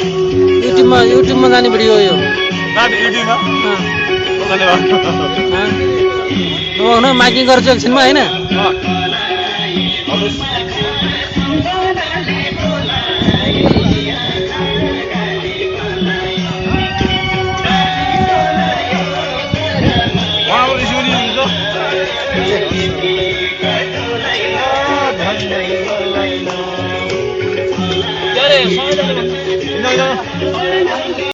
YouTube में जाने video यो ना YouTube में हां ओले बा हां वो ना माइकिंग गर्छ एकछिन मा हैन वहाँ रिसिभली हुन्छ अरे